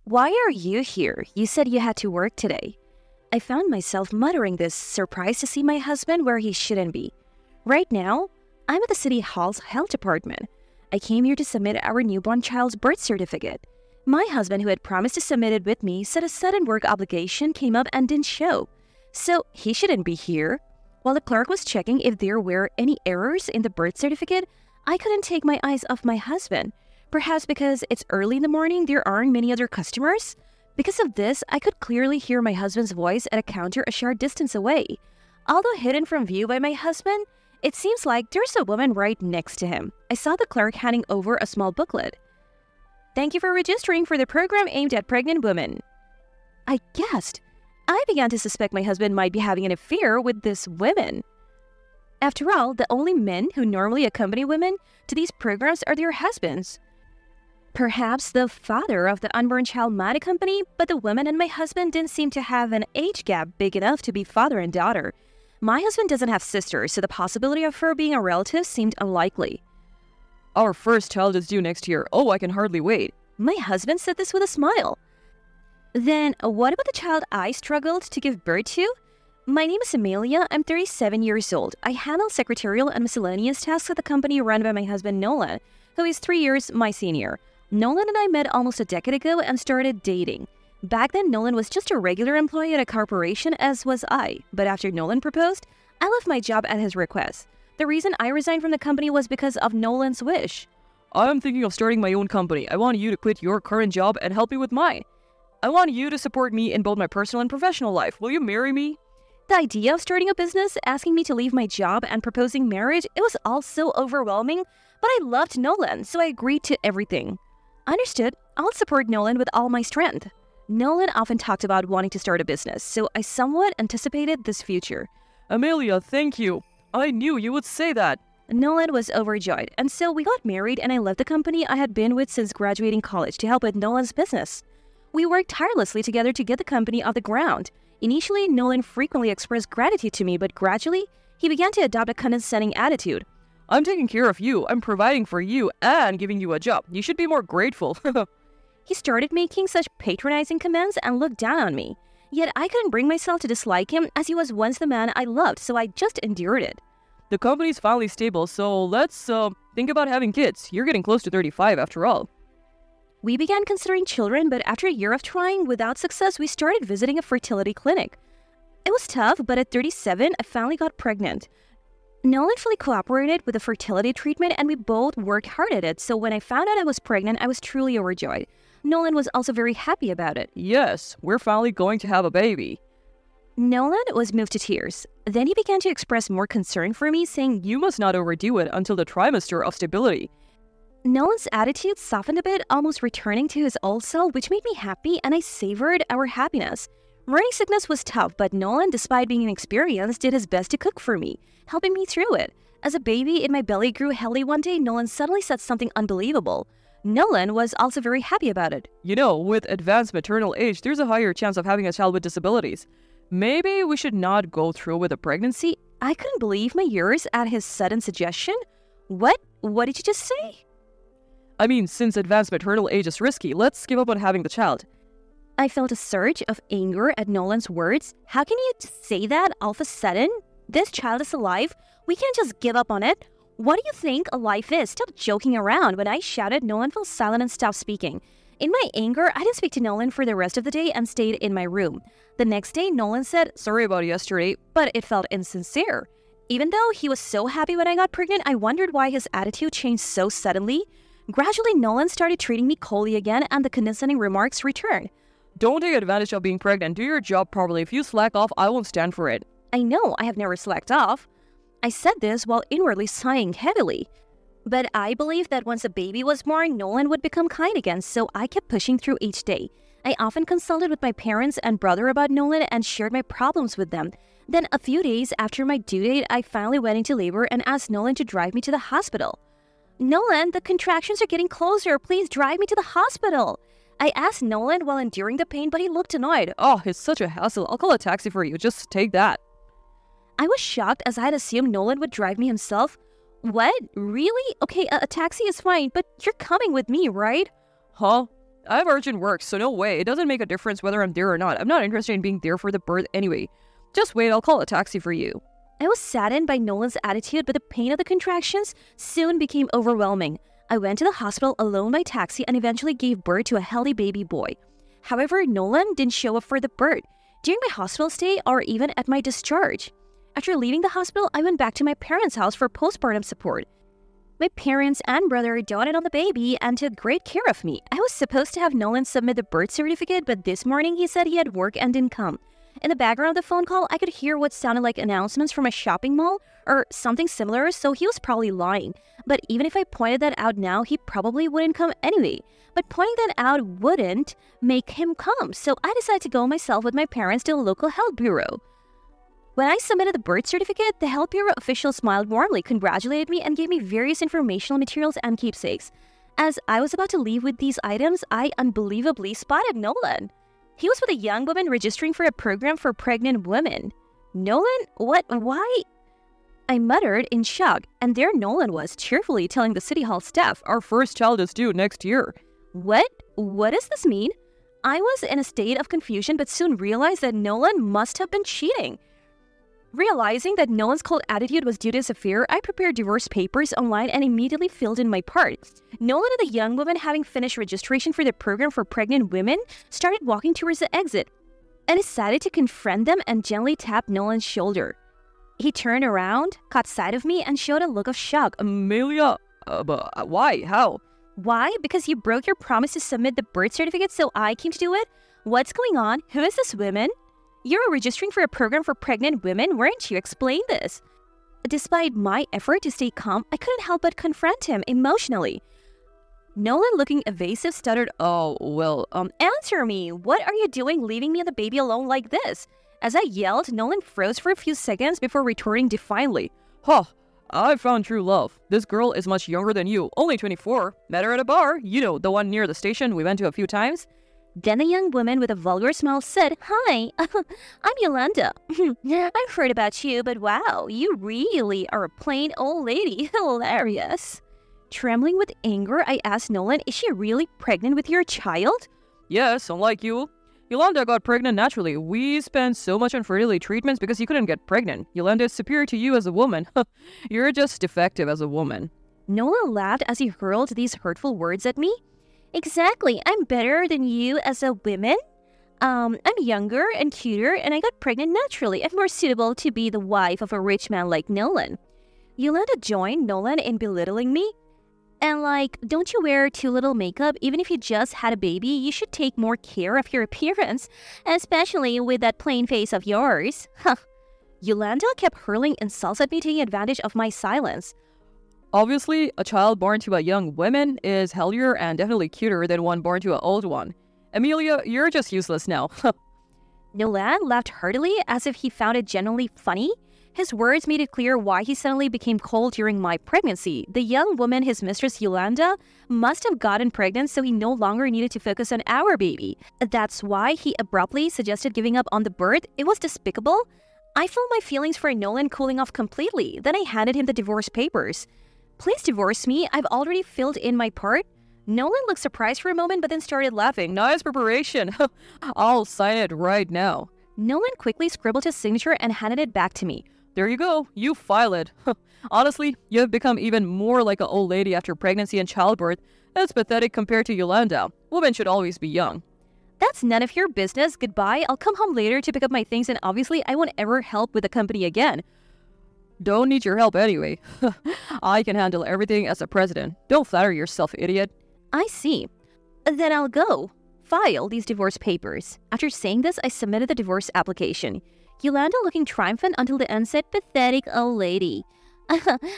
Why are you here? You said you had to work today. I found myself muttering this, surprised to see my husband where he shouldn't be. Right now, I'm at the City Hall's health department. I came here to submit our newborn child's birth certificate. My husband, who had promised to submit it with me, said a sudden work obligation came up and didn't show. So he shouldn't be here. While the clerk was checking if there were any errors in the birth certificate, I couldn't take my eyes off my husband. Perhaps because it's early in the morning, there aren't many other customers? Because of this, I could clearly hear my husband's voice at a counter a short distance away. Although hidden from view by my husband, it seems like there's a woman right next to him. I saw the clerk handing over a small booklet. Thank you for registering for the program aimed at pregnant women. I gasped. I began to suspect my husband might be having an affair with this woman. After all, the only men who normally accompany women to these programs are their husbands. Perhaps the father of the unborn child might accompany, but the woman and my husband didn't seem to have an age gap big enough to be father and daughter. My husband doesn't have sisters, so the possibility of her being a relative seemed unlikely. Our first child is due next year. Oh, I can hardly wait. My husband said this with a smile. Then, what about the child I struggled to give birth to? My name is Amelia. I'm 37 years old. I handle secretarial and miscellaneous tasks at the company run by my husband Nolan, who is 3 years my senior. Nolan and I met almost a decade ago and started dating. Back then, Nolan was just a regular employee at a corporation, as was I. But after Nolan proposed, I left my job at his request. The reason I resigned from the company was because of Nolan's wish. I'm thinking of starting my own company. I want you to quit your current job and help me with mine. I want you to support me in both my personal and professional life. Will you marry me? The idea of starting a business, asking me to leave my job, and proposing marriage, it was all so overwhelming, but I loved Nolan, so I agreed to everything. Understood. I'll support Nolan with all my strength. Nolan often talked about wanting to start a business, so I somewhat anticipated this future. Amelia, thank you. I knew you would say that. Nolan was overjoyed, and so we got married and I left the company I had been with since graduating college to help with Nolan's business. We worked tirelessly together to get the company off the ground. Initially, Nolan frequently expressed gratitude to me, but gradually, he began to adopt a condescending attitude. I'm taking care of you, I'm providing for you, and giving you a job. You should be more grateful. He started making such patronizing comments and looked down on me. Yet I couldn't bring myself to dislike him, as he was once the man I loved, so I just endured it. The company's finally stable, so let's think about having kids. You're getting close to 35 after all. We began considering children, but after a year of trying without success, we started visiting a fertility clinic. It was tough, but at 37, I finally got pregnant. Nolan fully cooperated with the fertility treatment and we both worked hard at it, so when I found out I was pregnant, I was truly overjoyed. Nolan was also very happy about it. Yes, we're finally going to have a baby. Nolan was moved to tears. Then he began to express more concern for me, saying, You must not overdo it until the trimester of stability. Nolan's attitude softened a bit, almost returning to his old self, which made me happy and I savored our happiness. Morning sickness was tough, but Nolan, despite being inexperienced, did his best to cook for me, helping me through it. As a baby in my belly grew healthy one day, Nolan suddenly said something unbelievable. Nolan was also very happy about it. You know, with advanced maternal age, there's a higher chance of having a child with disabilities. Maybe we should not go through with a pregnancy? I couldn't believe my ears at his sudden suggestion. What? What did you just say? I mean, since advanced maternal age is risky, let's give up on having the child. I felt a surge of anger at Nolan's words. How can you say that all of a sudden? This child is alive. We can't just give up on it. What do you think a life is? Stop joking around. When I shouted, Nolan fell silent and stopped speaking. In my anger, I didn't speak to Nolan for the rest of the day and stayed in my room. The next day, Nolan said, Sorry about yesterday, but it felt insincere. Even though he was so happy when I got pregnant, I wondered why his attitude changed so suddenly. Gradually, Nolan started treating me coldly again and the condescending remarks returned. Don't take advantage of being pregnant. Do your job properly. If you slack off, I won't stand for it. I know, I have never slacked off. I said this while inwardly sighing heavily. But I believed that once a baby was born, Nolan would become kind again, so I kept pushing through each day. I often consulted with my parents and brother about Nolan and shared my problems with them. Then a few days after my due date, I finally went into labor and asked Nolan to drive me to the hospital. Nolan, the contractions are getting closer. Please drive me to the hospital. I asked Nolan while enduring the pain, but he looked annoyed. Oh, it's such a hassle. I'll call a taxi for you. Just take that. I was shocked as I had assumed Nolan would drive me himself. What? Really? Okay, a taxi is fine, but you're coming with me, right? Huh? I have urgent work, so no way. It doesn't make a difference whether I'm there or not. I'm not interested in being there for the birth anyway. Just wait, I'll call a taxi for you. I was saddened by Nolan's attitude, but the pain of the contractions soon became overwhelming. I went to the hospital alone by taxi and eventually gave birth to a healthy baby boy. However, Nolan didn't show up for the birth during my hospital stay or even at my discharge. After leaving the hospital, I went back to my parents' house for postpartum support. My parents and brother doted on the baby and took great care of me. I was supposed to have Nolan submit the birth certificate, but this morning he said he had work and didn't come. In the background of the phone call, I could hear what sounded like announcements from a shopping mall or something similar, so he was probably lying. But even if I pointed that out now, he probably wouldn't come anyway. But pointing that out wouldn't make him come, so I decided to go myself with my parents to the local health bureau. When I submitted the birth certificate, the health bureau official smiled warmly, congratulated me, and gave me various informational materials and keepsakes. As I was about to leave with these items, I unbelievably spotted Nolan. He was with a young woman registering for a program for pregnant women. Nolan? What? Why? I muttered in shock, and there Nolan was, cheerfully telling the City Hall staff, Our first child is due next year. What? What does this mean? I was in a state of confusion, but soon realized that Nolan must have been cheating. Realizing that Nolan's cold attitude was due to his affair, I prepared divorce papers online and immediately filled in my part. Nolan and the young woman, having finished registration for the program for pregnant women, started walking towards the exit. I decided to confront them and gently tap Nolan's shoulder. He turned around, caught sight of me, and showed a look of shock. Amelia, but why? How? Why? Because you broke your promise to submit the birth certificate, so I came to do it? What's going on? Who is this woman? You're registering for a program for pregnant women, weren't you? Explain this. Despite my effort to stay calm, I couldn't help but confront him emotionally. Nolan, looking evasive, stuttered, answer me. What are you doing leaving me and the baby alone like this? As I yelled, Nolan froze for a few seconds before retorting defiantly. I found true love. This girl is much younger than you, only 24. Met her at a bar, the one near the station we went to a few times. Then the young woman with a vulgar smile said, Hi, I'm Yolanda. I've heard about you, but wow, you really are a plain old lady. Hilarious. Trembling with anger, I asked Nolan, is she really pregnant with your child? Yes, unlike you. Yolanda got pregnant naturally. We spent so much on fertility treatments because you couldn't get pregnant. Yolanda is superior to you as a woman. You're just defective as a woman. Nolan laughed as he hurled these hurtful words at me. Exactly, I'm better than you as a woman. I'm younger and cuter, and I got pregnant naturally. I'm more suitable to be the wife of a rich man like Nolan. Yolanda joined Nolan in belittling me. And don't you wear too little makeup? Even if you just had a baby, you should take more care of your appearance, especially with that plain face of yours. Yolanda kept hurling insults at me, taking advantage of my silence. Obviously, a child born to a young woman is healthier and definitely cuter than one born to an old one. Amelia, you're just useless now. Nolan laughed heartily as if he found it genuinely funny. His words made it clear why he suddenly became cold during my pregnancy. The young woman, his mistress Yolanda, must have gotten pregnant, so he no longer needed to focus on our baby. That's why he abruptly suggested giving up on the birth. It was despicable. I felt my feelings for Nolan cooling off completely. Then I handed him the divorce papers. Please divorce me. I've already filled in my part. Nolan looked surprised for a moment, but then started laughing. Nice preparation. I'll sign it right now. Nolan quickly scribbled his signature and handed it back to me. There you go. You file it. Honestly, you have become even more like an old lady after pregnancy and childbirth. That's pathetic compared to Yolanda. Women should always be young. That's none of your business. Goodbye. I'll come home later to pick up my things, and obviously I won't ever help with the company again. Don't need your help anyway. I can handle everything as a president. Don't flatter yourself, idiot. I see. Then I'll go. File these divorce papers. After saying this, I submitted the divorce application. Yolanda, looking triumphant until the end, said, Pathetic old lady.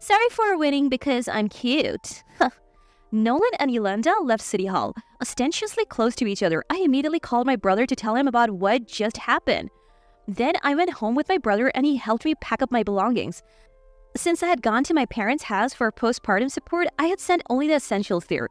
Sorry for winning because I'm cute. Nolan and Yolanda left City Hall, ostentatiously close to each other. I immediately called my brother to tell him about what just happened. Then I went home with my brother and he helped me pack up my belongings. Since I had gone to my parents' house for postpartum support, I had sent only the essentials there.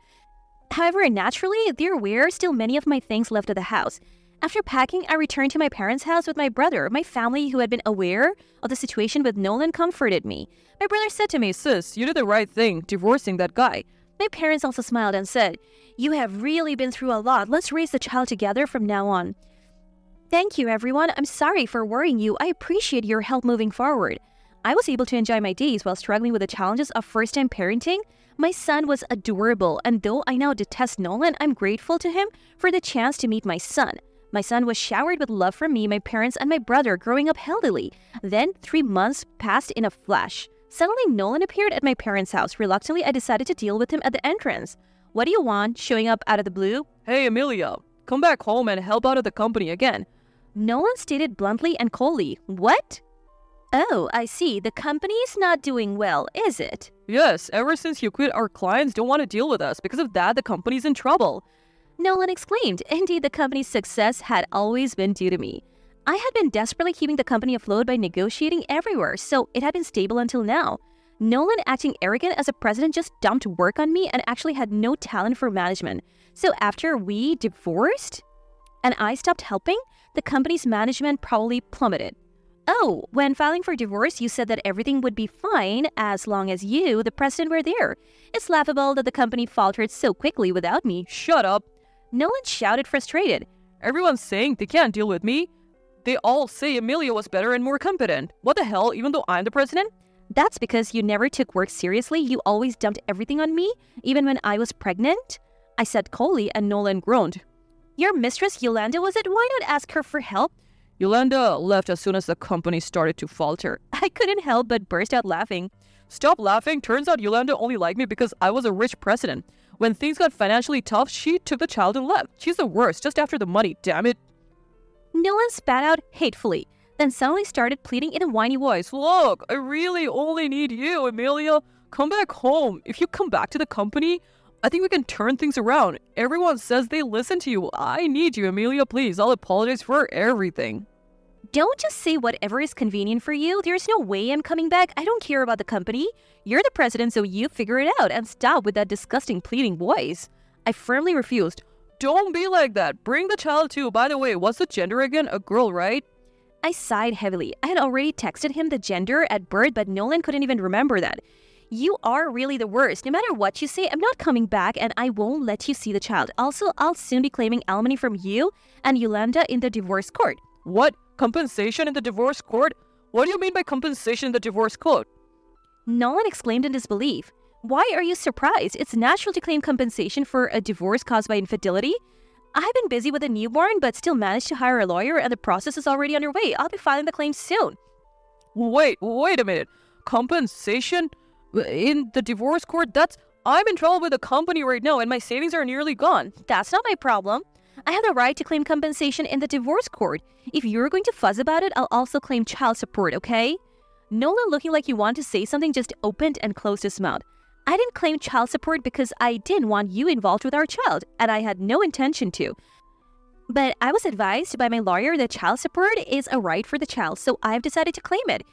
However, naturally, there were still many of my things left at the house. After packing, I returned to my parents' house with my brother. My family, who had been aware of the situation with Nolan, comforted me. My brother said to me, Sis, you did the right thing, divorcing that guy. My parents also smiled and said, "You have really been through a lot. Let's raise the child together from now on." Thank you, everyone. I'm sorry for worrying you. I appreciate your help moving forward. I was able to enjoy my days while struggling with the challenges of first-time parenting. My son was adorable, and though I now detest Nolan, I'm grateful to him for the chance to meet my son. My son was showered with love from me, my parents, and my brother growing up healthily. Then 3 months passed in a flash. Suddenly, Nolan appeared at my parents' house. Reluctantly, I decided to deal with him at the entrance. "What do you want?" showing up out of the blue. Hey, Amelia, come back home and help out at the company again. Nolan stated bluntly and coldly. "What?" "Oh, I see. The company's not doing well, is it?" Yes, ever since you quit, our clients don't want to deal with us. Because of that, the company's in trouble. Nolan exclaimed. Indeed, the company's success had always been due to me. I had been desperately keeping the company afloat by negotiating everywhere, so it had been stable until now. Nolan, acting arrogant as a president, just dumped work on me and actually had no talent for management. So after we divorced and I stopped helping, the company's management probably plummeted. "Oh, when filing for divorce, you said that everything would be fine as long as you, the president, were there. It's laughable that the company faltered so quickly without me." Shut up. Nolan shouted, frustrated. Everyone's saying they can't deal with me. They all say Amelia was better and more competent. What the hell, even though I'm the president? "That's because you never took work seriously. You always dumped everything on me, even when I was pregnant," I said coldly, and Nolan groaned. "Your mistress Yolanda was it? Why not ask her for help?" Yolanda left as soon as the company started to falter. I couldn't help but burst out laughing. Stop laughing. Turns out Yolanda only liked me because I was a rich president. When things got financially tough, she took the child and left. She's the worst, just after the money, damn it. Nolan spat out hatefully, then suddenly started pleading in a whiny voice. Look, I really only need you, Amelia. Come back home. If you come back to the company, I think we can turn things around. Everyone says they listen to you. I need you, Amelia, please. I'll apologize for everything. "Don't just say whatever is convenient for you. There's no way I'm coming back. I don't care about the company. You're the president, so you figure it out and stop with that disgusting pleading voice." I firmly refused. Don't be like that. Bring the child too. By the way, what's the gender again? A girl, right? I sighed heavily. I had already texted him the gender at birth, but Nolan couldn't even remember that. "You are really the worst. No matter what you say, I'm not coming back and I won't let you see the child. Also, I'll soon be claiming alimony from you and Yolanda in the divorce court." What? Compensation in the divorce court? What do you mean by compensation in the divorce court? Nolan exclaimed in disbelief. "Why are you surprised? It's natural to claim compensation for a divorce caused by infidelity. I've been busy with a newborn, but still managed to hire a lawyer and the process is already underway. I'll be filing the claim soon." Wait a minute. Compensation in the divorce court? I'm in trouble with the company right now and my savings are nearly gone. "That's not my problem. I have the right to claim compensation in the divorce court. If you're going to fuss about it, I'll also claim child support, okay?" Nolan, looking like he wanted to say something, just opened and closed his mouth. "I didn't claim child support because I didn't want you involved with our child, and I had no intention to. But I was advised by my lawyer that child support is a right for the child, so I've decided to claim it.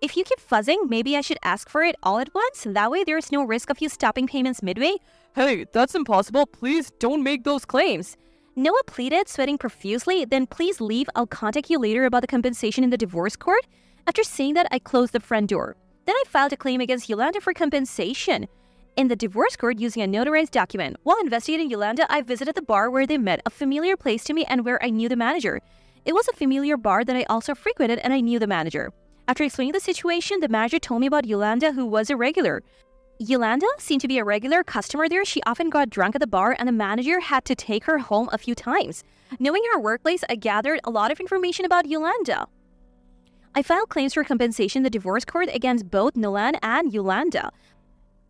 If you keep fuzzing, maybe I should ask for it all at once. That way there's no risk of you stopping payments midway." Hey, that's impossible. Please don't make those claims. Noah pleaded, sweating profusely. "Then please leave. I'll contact you later about the compensation in the divorce court." After saying that, I closed the front door. Then I filed a claim against Yolanda for compensation in the divorce court using a notarized document. While investigating Yolanda, I visited the bar where they met, a familiar place to me and where I knew the manager. It was a familiar bar that I also frequented and I knew the manager. After explaining the situation, the manager told me about Yolanda, who was a regular. Yolanda seemed to be a regular customer there. She often got drunk at the bar and the manager had to take her home a few times. Knowing her workplace, I gathered a lot of information about Yolanda. I filed claims for compensation in the divorce court against both Nolan and Yolanda.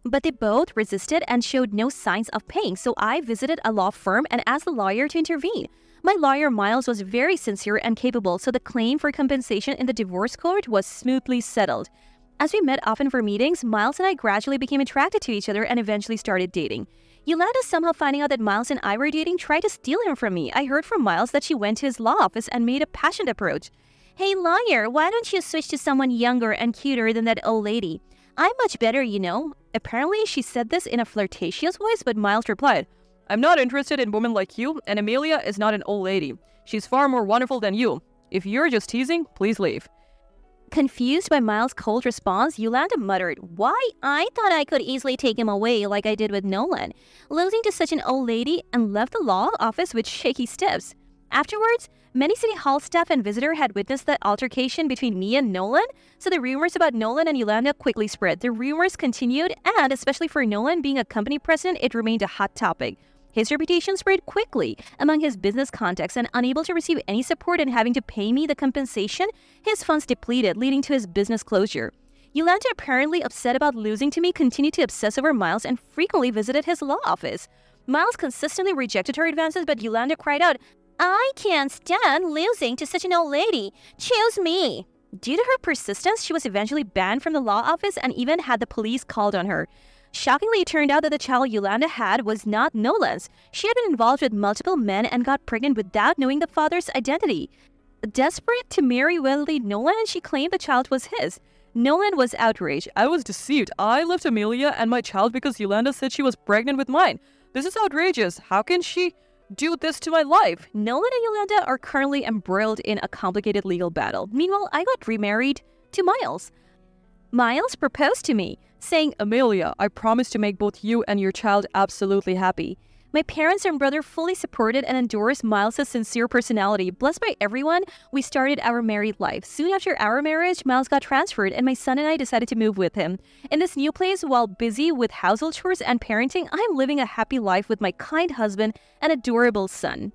But they both resisted and showed no signs of paying, so I visited a law firm and asked the lawyer to intervene. My lawyer, Miles, was very sincere and capable, so the claim for compensation in the divorce court was smoothly settled. As we met often for meetings, Miles and I gradually became attracted to each other and eventually started dating. Yolanda, somehow finding out that Miles and I were dating, tried to steal him from me. I heard from Miles that she went to his law office and made a passionate approach. "Hey, lawyer, why don't you switch to someone younger and cuter than that old lady? I'm much better, you know." Apparently, she said this in a flirtatious voice, but Miles replied, "I'm not interested in women like you, and Amelia is not an old lady. She's far more wonderful than you. If you're just teasing, please leave." Confused by Miles' cold response, Yolanda muttered, "Why? I thought I could easily take him away like I did with Nolan, losing to such an old lady," and left the law office with shaky steps. Afterwards, many City Hall staff and visitors had witnessed the altercation between me and Nolan, so the rumors about Nolan and Yolanda quickly spread. The rumors continued, and especially for Nolan being a company president, it remained a hot topic. His reputation spread quickly among his business contacts, and unable to receive any support and having to pay me the compensation, his funds depleted, leading to his business closure. Yolanda, apparently upset about losing to me, continued to obsess over Miles and frequently visited his law office. Miles consistently rejected her advances, but Yolanda cried out, "I can't stand losing to such an old lady. Choose me." Due to her persistence, she was eventually banned from the law office and even had the police called on her. Shockingly, it turned out that the child Yolanda had was not Nolan's. She had been involved with multiple men and got pregnant without knowing the father's identity. Desperate to marry wealthy Nolan, she claimed the child was his. Nolan was outraged. I was deceived. I left Amelia and my child because Yolanda said she was pregnant with mine. This is outrageous. How can she do this to my life? Nolan and Yolanda are currently embroiled in a complicated legal battle. Meanwhile, I got remarried to Miles. Miles proposed to me, saying, "Amelia, I promise to make both you and your child absolutely happy." My parents and brother fully supported and endorsed Miles' sincere personality. Blessed by everyone, we started our married life. Soon after our marriage, Miles got transferred, and my son and I decided to move with him. In this new place, while busy with household chores and parenting, I am living a happy life with my kind husband and adorable son.